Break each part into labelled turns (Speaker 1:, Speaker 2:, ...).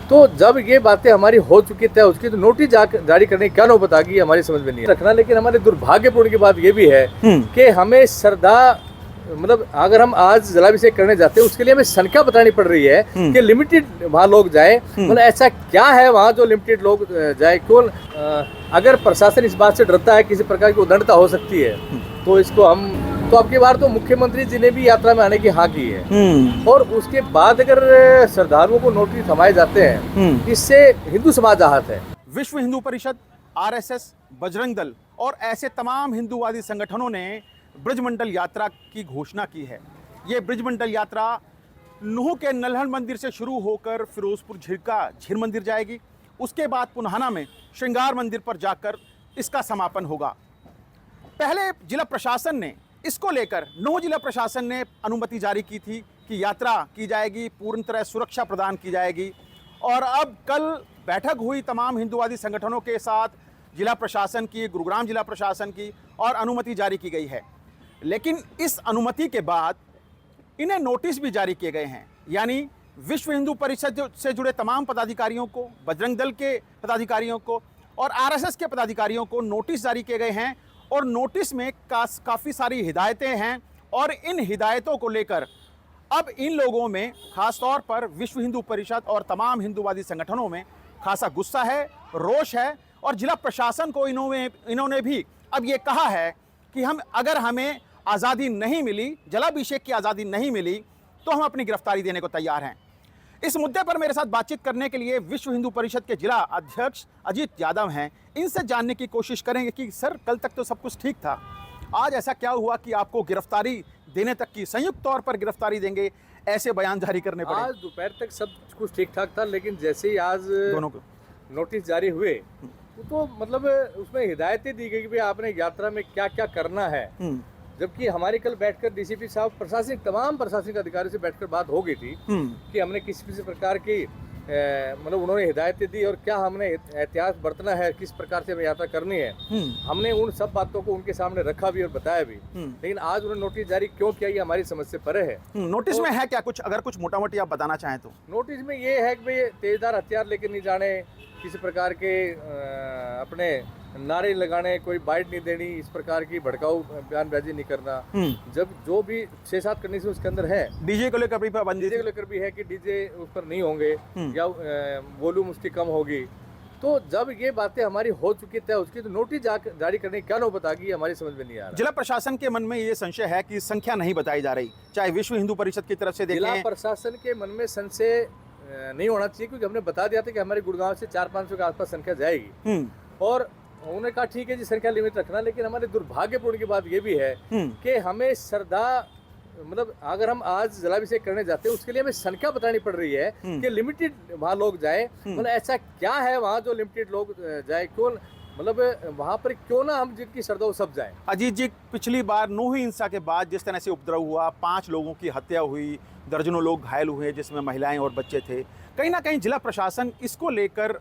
Speaker 1: तो जब ये बातें हमारी हो चुकी तय हो चुकी तो नोटिस जारी करने की क्या नौबत आ गई हमारी समझ में नहीं रखना। लेकिन हमारे दुर्भाग्यपूर्ण की बात ये भी है कि हमें श्रद्धा मतलब अगर हम आज जलाभिषेक करने जाते हैं उसके लिए हमें संख्या बतानी पड़ रही है कि लिमिटेड वहाँ लोग जाए। मतलब ऐसा क्या है वहाँ जो लिमिटेड लोग जाए? क्यों अगर प्रशासन इस बात से डरता है किसी प्रकार की उद्दंडता हो सकती है तो इसको हम तो अब की बार तो मुख्यमंत्री जी ने भी यात्रा में आने की हाँ की है और उसके बाद अगर श्रद्धालुओं को नोटिस थमाए जाते हैं इससे हिंदू समाज आहत है।
Speaker 2: विश्व हिंदू परिषद, आरएसएस, बजरंग दल और ऐसे तमाम हिंदूवादी संगठनों ने ब्रजमंडल यात्रा की घोषणा की है। ये ब्रजमंडल यात्रा नूह के नल्हड़ मंदिर से शुरू होकर फिरोजपुर झीर मंदिर जाएगी। उसके बाद पुन्हाना में श्रृंगार मंदिर पर जाकर इसका समापन होगा। पहले जिला प्रशासन ने इसको लेकर नूह जिला प्रशासन ने अनुमति जारी की थी कि यात्रा की जाएगी, पूर्ण तरह सुरक्षा प्रदान की जाएगी। और अब कल बैठक हुई तमाम हिंदूवादी संगठनों के साथ, जिला प्रशासन की, गुरुग्राम जिला प्रशासन की, और अनुमति जारी की गई है। लेकिन इस अनुमति के बाद इन्हें नोटिस भी जारी किए गए हैं। यानी विश्व हिंदू परिषद से जुड़े तमाम पदाधिकारियों को, बजरंग दल के पदाधिकारियों को और आरएसएस के पदाधिकारियों को नोटिस जारी किए गए हैं। और नोटिस में काफ़ी सारी हिदायतें हैं और इन हिदायतों को लेकर अब इन लोगों में, खासतौर पर विश्व हिंदू परिषद और तमाम हिंदूवादी संगठनों में खासा गुस्सा है, रोष है। और जिला प्रशासन को इन्होंने भी अब ये कहा है कि अगर हमें आज़ादी नहीं मिली, जलाभिषेक की आज़ादी नहीं मिली, तो हम अपनी गिरफ्तारी देने को तैयार हैं। इस मुद्दे पर मेरे साथ बातचीत करने के लिए विश्व हिंदू परिषद के जिला अध्यक्ष अजीत यादव हैं। इनसे जानने की कोशिश करेंगे कि सर, कल तक तो सब कुछ ठीक था, आज ऐसा क्या हुआ कि आपको गिरफ्तारी देने तक की, संयुक्त तौर पर गिरफ्तारी देंगे, ऐसे बयान जारी करने पड़े?
Speaker 1: आज दोपहर तक सब कुछ ठीक ठाक था, लेकिन जैसे ही आज दोनों को नोटिस जारी हुए तो मतलब उसमें हिदायतें दी गई कि भाई आपने यात्रा में क्या क्या करना है। जबकि हमारी कल बैठकर डीसीपी साहब तमाम प्रशासनिक अधिकारियों से बैठकर बात हो गई थी कि हमने किसी प्रकार की मतलब उन्होंने हिदायतें दी और क्या हमने एहतियात बरतना है, किस प्रकार से हमें यात्रा करनी है। हमने उन सब बातों को उनके सामने रखा भी और बताया भी। लेकिन आज उन्होंने नोटिस जारी क्यों किया ये हमारी समझ से परे है।
Speaker 2: नोटिस में है क्या कुछ, अगर कुछ मोटा मोटी आप बताना चाहें तो?
Speaker 1: नोटिस में ये है कि भाई तेजदार हथियार लेकर नहीं जाने, किसी प्रकार के अपने नारे लगाने, कोई बाइट नहीं देनी, इस प्रकार की भड़काऊ बयानबाजी नहीं करना। जब जो भी 6-7 कंडीशन उसके अंदर है,
Speaker 2: डीजे को लेकर भी पाबंदी,
Speaker 1: डीजे को लेकर भी है कि डीजे उस पर नहीं होंगे या वॉल्यूम उसकी कम होगी। तो जब ये बातें हमारी हो चुकी तय उसकी तो नोटिस जारी करने की क्या नौबत आ गई हमारी समझ में नहीं आ रहा।
Speaker 2: जिला प्रशासन के मन में ये संशय है कि संख्या नहीं बताई जा रही, चाहे विश्व हिंदू परिषद की तरफ से देखें।
Speaker 1: जिला प्रशासन के मन में संशय नहीं होना चाहिए, क्योंकि हमने बता दिया था कि हमारे गुड़गांव से 400-500 के आसपास संख्या जाएगी और उन्होंने कहा ठीक है जी, संख्या लिमिट रखना। लेकिन हमारे दुर्भाग्यपूर्ण की बात ये भी है कि हमें श्रद्धा मतलब अगर हम आज जलाभिषेक करने जाते हैं उसके लिए हमें संख्या बतानी पड़ रही है कि लिमिटेड वहाँ लोग जाए। मतलब ऐसा क्या है वहाँ जो लिमिटेड लोग जाए? क्यों मतलब वहाँ पर क्यों ना हम जिनकी श्रद्धा वो सब जाए।
Speaker 2: अजीत जी, पिछली बार नूह हिंसा के बाद जिस तरह से उपद्रव हुआ, 5 लोगों की हत्या हुई, दर्जनों लोग घायल हुए जिसमें महिलाएं और बच्चे थे, कहीं ना कहीं जिला प्रशासन इसको लेकर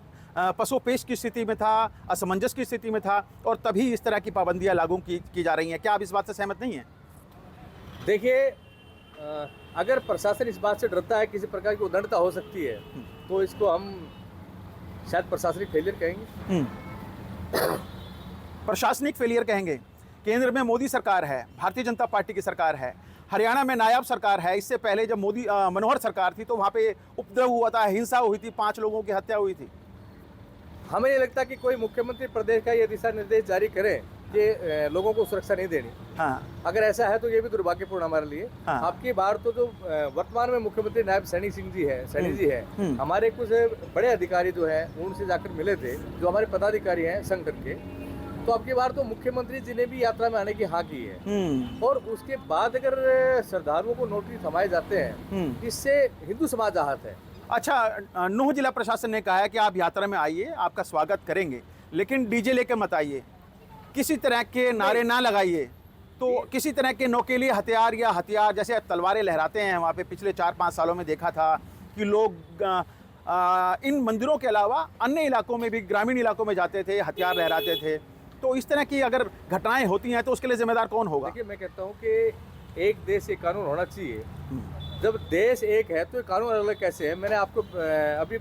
Speaker 2: पसोपेश की स्थिति में था, असमंजस की स्थिति में था और तभी इस तरह की पाबंदियां लागू की जा रही हैं। क्या आप इस बात से सहमत नहीं हैं?
Speaker 1: देखिए, अगर प्रशासन इस बात से डरता है किसी प्रकार की उद्दंडता हो सकती है तो इसको हम शायद प्रशासनिक फेलियर कहेंगे।
Speaker 2: प्रशासनिक फेलियर कहेंगे। केंद्र में मोदी सरकार है, भारतीय जनता पार्टी की सरकार है, हरियाणा में नायाब सरकार है। इससे पहले जब मनोहर सरकार थी तो वहाँ पे उपद्रव हुआ था, हिंसा हुई थी, 5 लोगों की हत्या हुई थी।
Speaker 1: हमें नहीं लगता कि कोई मुख्यमंत्री प्रदेश का ये दिशा निर्देश जारी करे कि लोगों को सुरक्षा नहीं देनी। अगर ऐसा है तो ये भी दुर्भाग्यपूर्ण हमारे लिए। आपकी बार तो जो वर्तमान में मुख्यमंत्री नायब सैनी जी है, हमारे कुछ बड़े अधिकारी जो है उनसे जाकर मिले थे, जो हमारे पदाधिकारी हैं संगठन के। तो अब की बार तो मुख्यमंत्री जी ने भी यात्रा में आने की हाँ की है और उसके बाद अगर श्रद्धालुओं को नोटिस थमाए जाते हैं इससे हिंदू समाज आहत है।
Speaker 2: अच्छा, नूह जिला प्रशासन ने कहा है कि आप यात्रा में आइए, आपका स्वागत करेंगे, लेकिन डीजे लेके मत आइए, किसी तरह के नारे ना लगाइए। तो किसी तरह के नौकेली हथियार जैसे तलवारें लहराते हैं वहाँ पे पिछले 4-5 सालों में देखा था कि लोग इन मंदिरों के अलावा अन्य इलाकों में भी, ग्रामीण इलाकों में जाते थे, हथियार लहराते थे। तो इस तरह की अगर घटनाएं होती हैं तो उसके लिए जिम्मेदार कौन होगा?
Speaker 1: देखिए, मैं कहता हूँ कि एक देश एक कानून होना चाहिए जब देश एक है तो ये कानून अलग अलग कैसे है? मैंने आपको अभी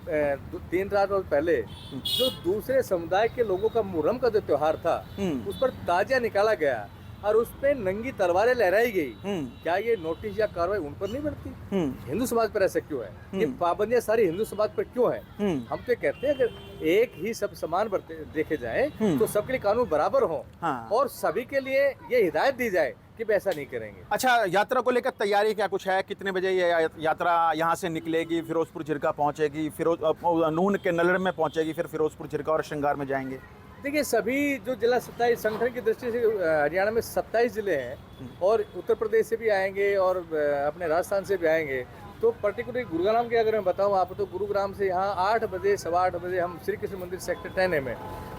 Speaker 1: 3 रात रोज पहले जो दूसरे समुदाय के लोगों का मुहर्रम का जो त्योहार था उस पर ताजिया निकाला गया और उस पे नंगी तलवारें लहराई गई, क्या ये नोटिस या कार्रवाई उन पर नहीं बढ़ती? हिंदू समाज पर ऐसा क्यों है? ये पाबंदियां सारी हिंदू समाज पर क्यों है? हम तो कहते हैं अगर एक ही सब समान देखे जाए तो सबके लिए कानून बराबर हो और सभी के लिए ये हिदायत दी जाए कि ऐसा नहीं करेंगे।
Speaker 2: अच्छा, यात्रा को लेकर तैयारी क्या कुछ है? कितने बजे ये यात्रा यहाँ से निकलेगी, फिरोजपुर झिरका पहुँचेगी, नून के नलड़ में पहुँचेगी, फिर फिरोजपुर झिरका और श्रृंगार में जाएंगे?
Speaker 1: देखिए, सभी जो जिला 27 संगठन की दृष्टि से हरियाणा में 27 जिले हैं और उत्तर प्रदेश से भी आएंगे और अपने राजस्थान से भी आएंगे। तो पर्टिकुलरली गुरुग्राम की अगर मैं बताऊं आपको तो गुरुग्राम से यहाँ 8 बजे 8:15 बजे हम श्री कृष्ण मंदिर सेक्टर 10 में,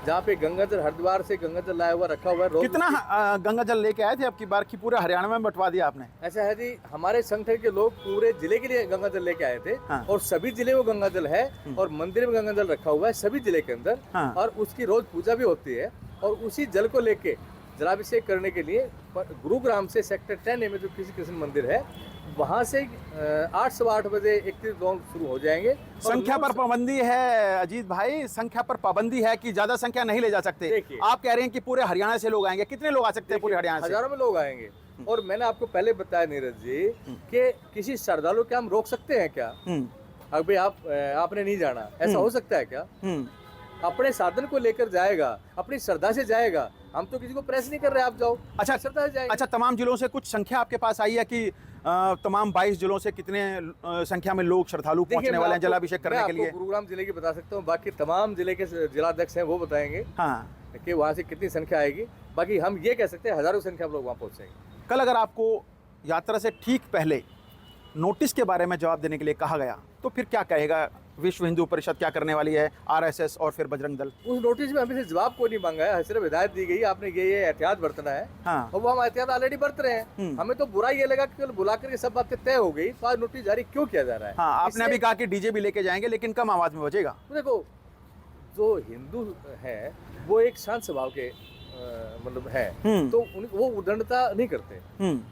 Speaker 1: जहाँ पे गंगाजल हरिद्वार से गंगाजल लाया हुआ रखा हुआ है।
Speaker 2: कितना गंगाजल लेके आए थे अब की बार की? पूरे हरियाणा में बंटवा दिया आपने?
Speaker 1: ऐसा है जी, हमारे संगठन के लोग पूरे जिले के लिए गंगाजल लेके आए थे और सभी जिले में गंगाजल है और मंदिर में गंगाजल रखा हुआ है सभी जिले के अंदर और उसकी रोज पूजा भी होती है और उसी जल को लेके जलाभिषेक करने के लिए गुरुग्राम से सेक्टर 10 में जो किसी कृष्ण मंदिर है वहाँ से 8 सवा 8 बजे 31 लॉन्ग शुरू हो जाएंगे।
Speaker 2: संख्या पर पाबंदी है अजीत भाई, संख्या पर पाबंदी है कि ज्यादा संख्या नहीं ले जा सकते। आप कह रहे हैं कि पूरे हरियाणा से लोग आएंगे, कितने लोग आ सकते हैं पूरे हरियाणा से?
Speaker 1: हजारों में लोग आएंगे और मैंने आपको पहले बताया नीरज जी कि किसी श्रद्धालु को हम रोक सकते हैं क्या? अभी आपने नहीं जाना, ऐसा हो सकता है क्या? अपने साधन को लेकर जाएगा, अपनी श्रद्धा से जाएगा, हम तो किसी को प्रेस नहीं कर रहे आप जाओ।
Speaker 2: अच्छा,
Speaker 1: श्रद्धा से जाएगा।
Speaker 2: अच्छा, तमाम जिलों से कुछ संख्या आपके पास आई है कि तमाम 22 जिलों से कितने संख्या में लोग श्रद्धालु पहुंचने वाले हैं जलाभिषेक करने के लिए?
Speaker 1: गुरुग्राम जिले की बता सकता हूँ, बाकी तमाम जिले के जिलाध्यक्ष हैं वो बताएंगे कि वहाँ से कितनी संख्या आएगी। बाकी हम ये कह सकते हैं हजारों संख्या में लोग वहाँ पहुँचेंगे।
Speaker 2: कल अगर आपको यात्रा से ठीक पहले नोटिस के बारे में जवाब देने के लिए कहा गया तो फिर क्या कहेगा? विश्व हिंदू परिषद क्या करने वाली है, आरएसएस और फिर बजरंग दल?
Speaker 1: उस नोटिस में हमें से जवाब को नहीं मांगा है, सिर्फ हिदायत दी गई आपने ये एहतियात बरतना है और वो हम एहतियात ऑलरेडी बरत रहे हैं। हमें तो बुरा ये लगा कि बुला करके सब बातें तय हो गई तो आज नोटिस जारी क्यों किया जा रहा है?
Speaker 2: आपने अभी कहा कि डीजे भी लेके जाएंगे लेकिन कम आवाज में बजेगा।
Speaker 1: देखो, जो हिंदू है वो एक शांत स्वभाव के मतलब है तो वो उदंडता नहीं करते।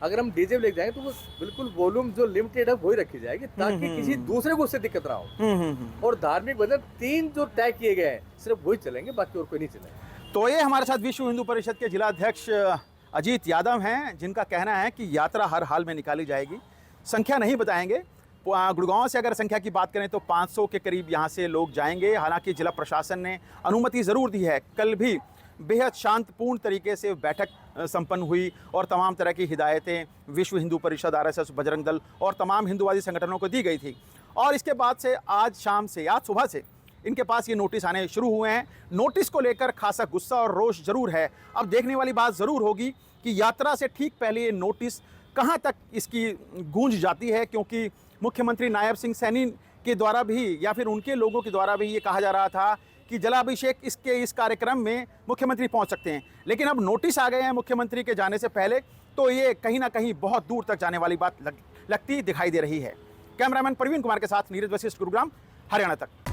Speaker 1: अगर हम डीजे लेके जाएंगे तो वो बिल्कुल वॉल्यूम जो लिमिटेड है वही रखी जाएगी ताकि किसी दूसरे को उससे दिक्कत ना हो। और धार्मिक भजन 3 जो तय किए गए हैं सिर्फ वही चलेंगे, बाकी और कोई नहीं चलेंगे।
Speaker 2: तो ये हमारे साथ विश्व हिंदू परिषद के जिलाध्यक्ष अजीत यादव हैं, जिनका कहना है कि यात्रा हर हाल में निकाली जाएगी। संख्या नहीं बताएंगे। गुड़गांव से अगर संख्या की बात करें तो 500 के करीब यहाँ से लोग जाएंगे। हालांकि जिला प्रशासन ने अनुमति ज़रूर दी है। कल भी बेहद शांतिपूर्ण तरीके से बैठक संपन्न हुई और तमाम तरह की हिदायतें विश्व हिंदू परिषद, आरएसएस, बजरंग दल और तमाम हिंदूवादी संगठनों को दी गई थी। और इसके बाद से आज सुबह से इनके पास ये नोटिस आने शुरू हुए हैं। नोटिस को लेकर खासा गुस्सा और रोष जरूर है। अब देखने वाली बात ज़रूर होगी कि यात्रा से ठीक पहले ये नोटिस कहाँ तक इसकी गूंज जाती है, क्योंकि मुख्यमंत्री नायब सिंह सैनी के द्वारा भी या फिर उनके लोगों के द्वारा भी ये कहा जा रहा था कि जलाभिषेक इस कार्यक्रम में मुख्यमंत्री पहुंच सकते हैं। लेकिन अब नोटिस आ गए हैं मुख्यमंत्री के जाने से पहले, तो ये कहीं ना कहीं बहुत दूर तक जाने वाली बात लगती दिखाई दे रही है। कैमरामैन प्रवीण कुमार के साथ नीरज वशिष्ठ, गुरुग्राम, हरियाणा तक।